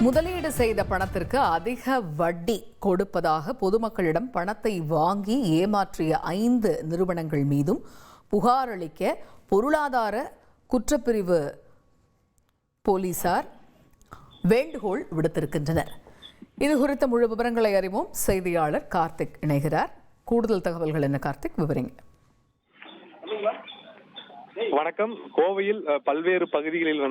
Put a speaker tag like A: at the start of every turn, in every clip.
A: முதலீடு செய்த பணத்திற்கு அதிக வட்டி கொடுப்பதாக பொதுமக்களிடம் பணத்தை வாங்கி ஏமாற்றிய 5 நிறுவனங்கள் மீதும் புகார் அளிக்க பொருளாதார குற்றப்பிரிவு போலீசார் வேண்டுகோள் விடுத்திருக்கின்றனர். இது குறித்த முழு விவரங்களை அறிவோம். செய்தியாளர் கார்த்திக் இணைகிறார். கூடுதல் தகவல்கள் என்ன கார்த்திக், விவரிங்க.
B: வணக்கம். கோவையில் பல்வேறு பகுதிகளில்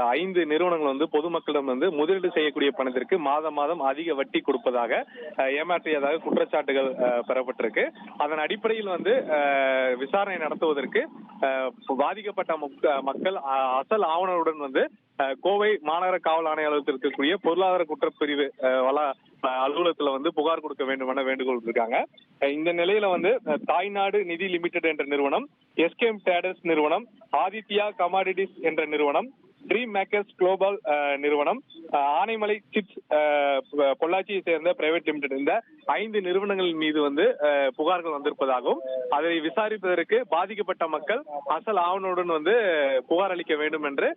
B: 5 நிறுவனங்கள் பொதுமக்களிடம் முதலீடு செய்யக்கூடிய பணத்திற்கு மாதம் அதிக வட்டி கொடுப்பதாக ஏமாற்றியதாக குற்றச்சாட்டுகள் பெறப்பட்டிருக்கு. அதன் அடிப்படையில் விசாரணை நடத்துவதற்கு பாதிக்கப்பட்ட மக்கள் அசல் ஆவணங்களுடன் கோவை மாநகர காவல் ஆணைய அலுவலகத்தில் இருக்கக்கூடிய பொருளாதார குற்றப்பிரிவு அலுவலகத்துல புகார் கொடுக்க வேண்டும் என வேண்டுகோள் இருக்காங்க. இந்த நிலையில தாய்நாடு நிதி லிமிடெட் என்ற நிறுவனம், எஸ்கேம் ட்ரேடர்ஸ் நிறுவனம், ஆதித்யா கமாடிட்டிஸ் என்ற நிறுவனம், ட்ரீம் மேக்கர்ஸ் குளோபல் நிறுவனம், ஆனைமலை சிப்ஸ் பொள்ளாச்சியை சேர்ந்த பிரைவேட் லிமிடெட் இந்த 5 நிறுவனங்கள் மீது புகார்கள் வந்திருப்பதாகவும் அதை விசாரிப்பதற்கு பாதிக்கப்பட்ட மக்கள் அசல் ஆவணத்துடன் புகார் அளிக்க வேண்டும் என்று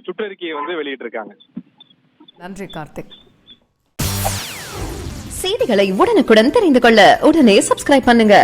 B: சுற்றறிக்கையை வெளியிட்டிருக்காங்க.
A: நன்றி கார்த்திக்.
C: செய்திகளை உடனுக்குடன் தெரிந்து கொள்ள உடனே சப்ஸ்கிரைப் பண்ணுங்க.